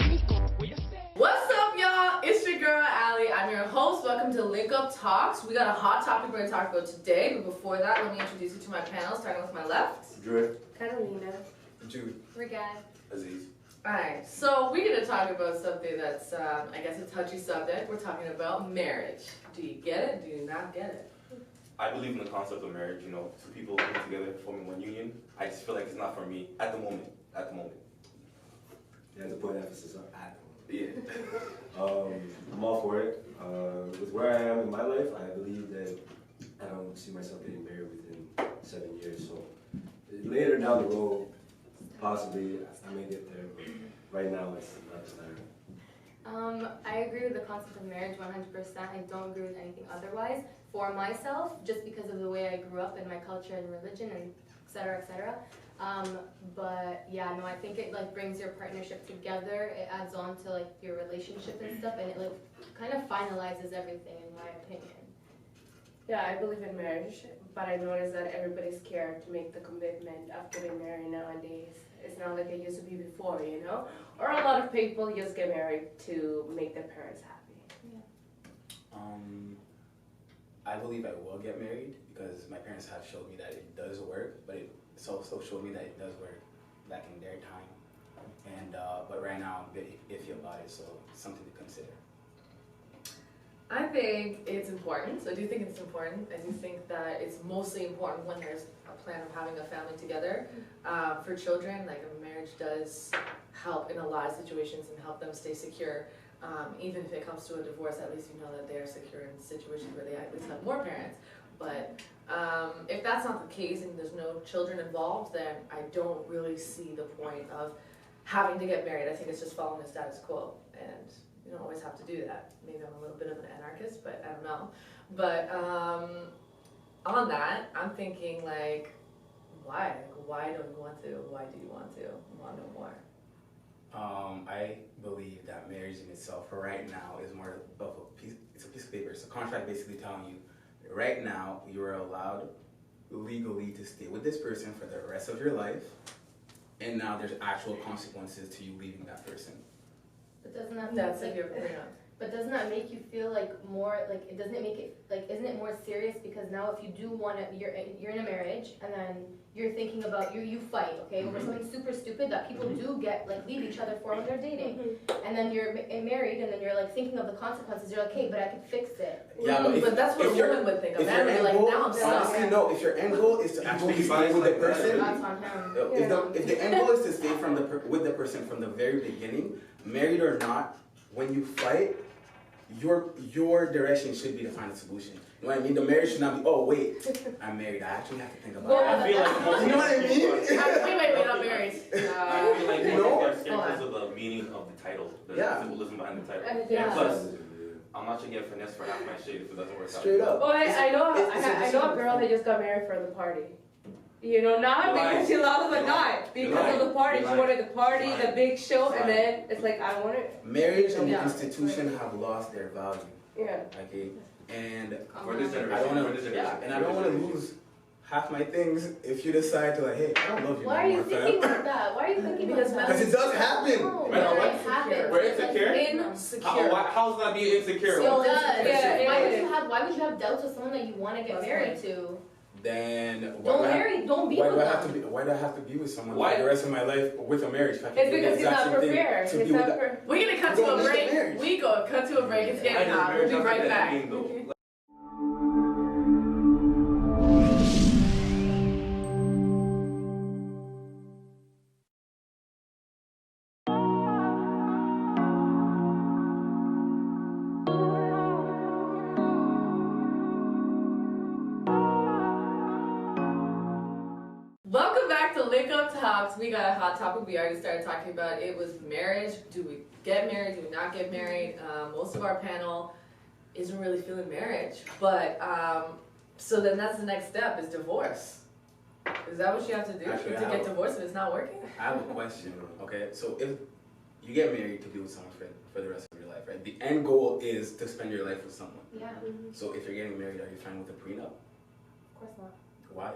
What's up, y'all? It's your girl, Allie. I'm your host. Welcome to Link Up Talks. We got a hot topic we're going to talk about today, but before that, let me introduce you to my panel, starting with my left. Drew. Carolina. Jude. Regan. Aziz. Alright, so we're going to talk about something that's, I guess, a touchy subject. We're talking about marriage. Do you get it? Do you not get it? I believe in the concept of marriage, you know, two people coming together, forming one union. I just feel like it's not for me at the moment. You have to put emphasis on at. Yeah. I'm all for it. With where I am in my life, I believe that I don't see myself getting married within 7 years. So later down the road, possibly I may get there, but right now it's not the time. I agree with the concept of marriage 100%. I don't agree with anything otherwise. For myself, just because of the way I grew up and my culture and religion and et cetera, et cetera. But yeah, no, I think it like brings your partnership together. It adds on to like your relationship and stuff, and it like kind of finalizes everything, in my opinion. Yeah, I believe in marriage, but I notice that everybody's scared to make the commitment of getting married nowadays. It's not like it used to be before, you know? Or a lot of people just get married to make their parents happy. Yeah. I believe I will get married because my parents have showed me that it does work, but it's also showed me that it does work back in their time. And but right now I'm a bit iffy about it, so it's something to consider. I think it's important. I do think it's important. I do think that it's mostly important when there's a plan of having a family together. For children, like a marriage does help in a lot of situations and help them stay secure. Even if it comes to a divorce, at least you know that they are secure in situations where they at least have more parents. But if that's not the case and there's no children involved, then I don't really see the point of having to get married. I think it's just following the status quo, and you don't always have to do that. Maybe I'm a little bit of an anarchist, but I don't know. But on that, I'm thinking like, why? Like, why don't you want to? Why do you want to? Want to know more? I believe that marriage in itself, for right now, is more of a piece. It's a piece of paper. It's a contract, basically telling you, right now, you are allowed legally to stay with this person for the rest of your life, and now there's actual consequences to you leaving that person. But doesn't that That's like, if you're prenup. But doesn't that make you feel like more like it doesn't it make it like isn't it more serious because now if you do want to you're in a marriage and then you're thinking about you fight over something super stupid that people do get like leave each other for when they're dating and then you're married and then you're like thinking of the consequences. You're like, okay, but I can fix it. Yeah, but that's what a woman would think. A man would be like, now I'm stuck. Honestly, no. If your end goal is to actually stay with the person, That's on him. if the end goal is to stay with the person from the very beginning, married or not, when you fight, your direction should be to find a solution. You know what I mean? The marriage should not be, oh wait, I'm married. I actually have to think about it. I feel like most You know what I mean? Wait, not married. I feel like You most know? people are scared because of the meaning of the title, the symbolism behind the title. Yeah. And plus, I'm not gonna get finesse for half my shit if it doesn't work out. Straight up. Well, I know It's a girl that just got married for the party. You know, not because she loves the guy, because of the party. She wanted the party, the big show, and then it's like, I want it. Marriage and the Yeah. institution have lost their value. Yeah. Okay, and For this generation, I don't want for this to, generation. and I don't want to lose half my things if you decide to like, hey, I don't love you Why are no you more, thinking fam. like that? Why are you thinking Because like that? Because it does happen. No, Men are it what? happens. We're insecure? Insecure. How's that being insecure? So it does. Yeah, Why would you have doubts with someone that you want to get married to? Then Don't be why with do I have to them. be? Why do I have to be with someone Why? for the rest of my life with a marriage? If I can It's do the because he's exact not same thing prepared. to He's be with not that- prepared. We're gonna cut to Don't a need the break. marriage. We go cut to a break. It's getting hot. We'll be right back. Welcome back to Link Up Talks. We got a hot topic we already started talking about. It was marriage. Do we get married? Do we not get married? Most of our panel isn't really feeling marriage. But, so then that's the next step is divorce. Is that what you have to do Actually, to get divorced if it's not working? I have a question. Okay, so if you get married to be with someone for the rest of your life, right? The end goal is to spend your life with someone. Yeah, of So if you're getting married, are you fine with a prenup? course not. Why?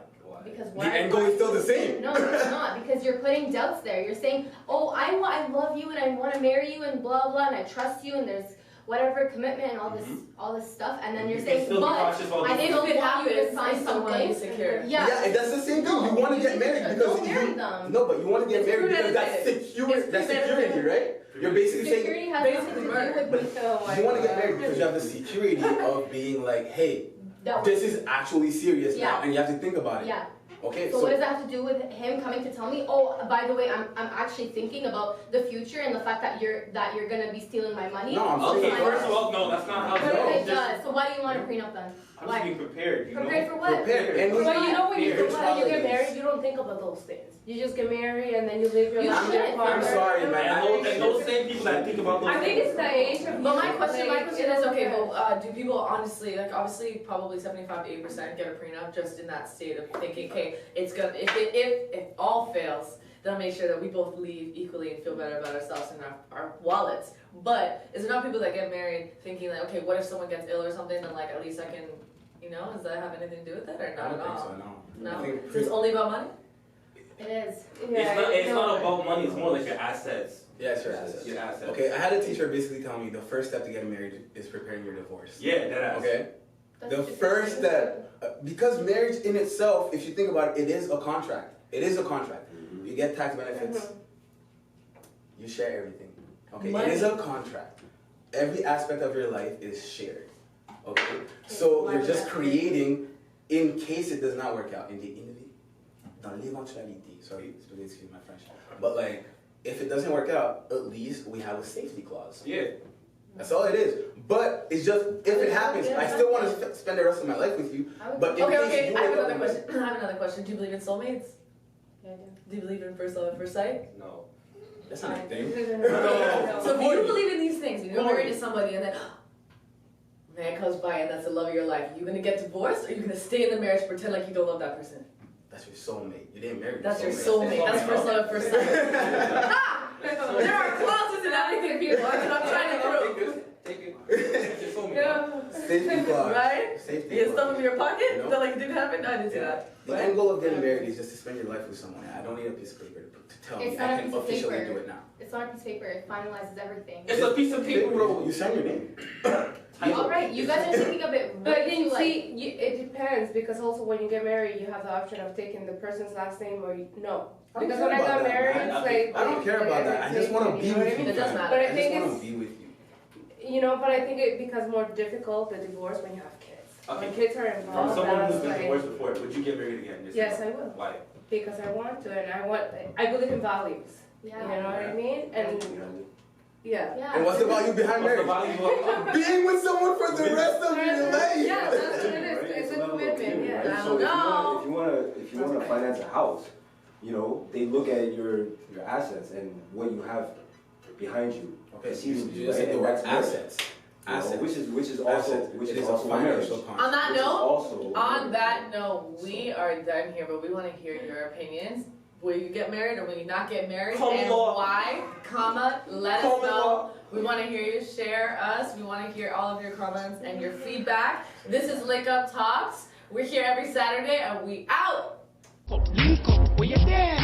Because The end goal is still the same. No, it's not, because you're putting doubts there. You're saying, oh, I love you and I want to marry you and blah blah and I trust you and there's whatever commitment and all this stuff, and then you're saying, still be but cautious about I this. still If it want you to happens, sign I still want to be something. secure. Yeah. Yeah, and that's the same thing. No, You want to you get married should. because Don't marry them. No, but you want to get It's married because that's premeditated. security. It's That's security, premeditated. right? You're basically saying Security has basically nothing to murder. do with Oh my you want to get God. married because you have the security of being like, hey, that. this is actually serious now, Yeah. and you have to think about it. Yeah. Okay, So what does that have to do with him coming to tell me, oh, by the way, I'm actually thinking about the future and the fact that you're gonna be stealing my money? No, I'm Okay, saying first of all, no, that's not how But No. it does. So why do you want a prenup then? I'm just being prepared, you know? Prepared for what? Prepared. And But you know when you Eventualities. get married, you don't think about those things. You just get married and then you live your You life with your shouldn't. partner. I'm sorry, man. And those same people that think about those I think it's the age of. But my question is, okay, well, well, do people honestly, like, obviously, probably 75 to 8% get a prenup just in that state of thinking, okay, it's gonna, if all fails, then I'll make sure that we both leave equally and feel better about ourselves and our wallets. But is there not people that get married thinking like, okay, what if someone gets ill or something, then like, at least I can, does that have anything to do with it or I not don't at think all? so, no. No? I think So it's only about money? It is. It's not about money, it's more like your assets. Yeah, it's your assets. Your assets. Okay, I had a teacher basically tell me the first step to getting married is preparing your divorce. Yeah, that ass. Okay? That's The just- first step, because marriage in itself, if you think about it, it is a contract. It is a contract. You get tax benefits. You share everything. Okay, Money. it is a contract. Every aspect of your life is shared. Okay, so you're just creating in case it does not work out. In the dans l'éventualité. Sorry, excuse my French. But like, if it doesn't work out, at least we have a safety clause. Yeah. That's all it is. But it's just if it happens, I still want to spend the rest of my life with you. But in case Okay, you I have wake up another and- question. I have another question. Do you believe in soulmates? Yeah, I do. Do you believe in first love at first sight? No. That's not a thing. So if you believe in these things, and you're married to somebody, and then man comes by and that's the love of your life, you gonna get divorced, or you gonna stay in the marriage, pretend like you don't love that person? That's your soulmate. You didn't marry That's your soulmate. soulmate. That's first love at first sight. There are clauses in everything, people. I'm trying to prove. Take it. It's your soulmate. Safety clause. Right? Safety You get clause. stuff in your pocket? You know? That like it didn't happen? I didn't see that. The end goal of getting married is just to spend your life with someone. I don't need a piece of paper to tell It's me not a I can piece of officially paper. do it now. It's not a piece of paper. It finalizes everything. It's a piece of paper, bro. You sign your name. All right, you guys are thinking of it But way then too you like. see, it depends because also when you get married, you have the option of taking the person's last name or no. I don't Because care when I about got that, married, man. it's like I don't care about that. I just want to be you know what with I you. mean? It doesn't man. matter. But I I think just want it's to be with you. but I think it becomes more difficult the divorce when you have kids. Okay. When kids are From involved, someone who's that's been like divorced before, would you get married again? yes, I will Why? because I want to and I believe in values. Yeah. You know what I mean? And yeah. Yeah. And what's the value behind What's the marriage? value of Being with someone for the rest of your life. Yeah, that's what it is. Right? It's a level of commitment. commitment, Yeah. right? I So don't know. if you wanna finance a house, they look at your assets and what you have behind you. Okay, so See, you just said the word that's marriage. assets. You know, Assets. which is also Assets. which It is is a also a marriage. financial On contract. that Which is note, also on that note, we are done here, but we want to hear your opinions. Will you get married or will you not get married? Common And law. why? Let us Common know. law. We want to hear you. Share us. We want to hear all of your comments and your feedback. This is Lick Up Talks. We're here every Saturday and we out. Lico, where you there?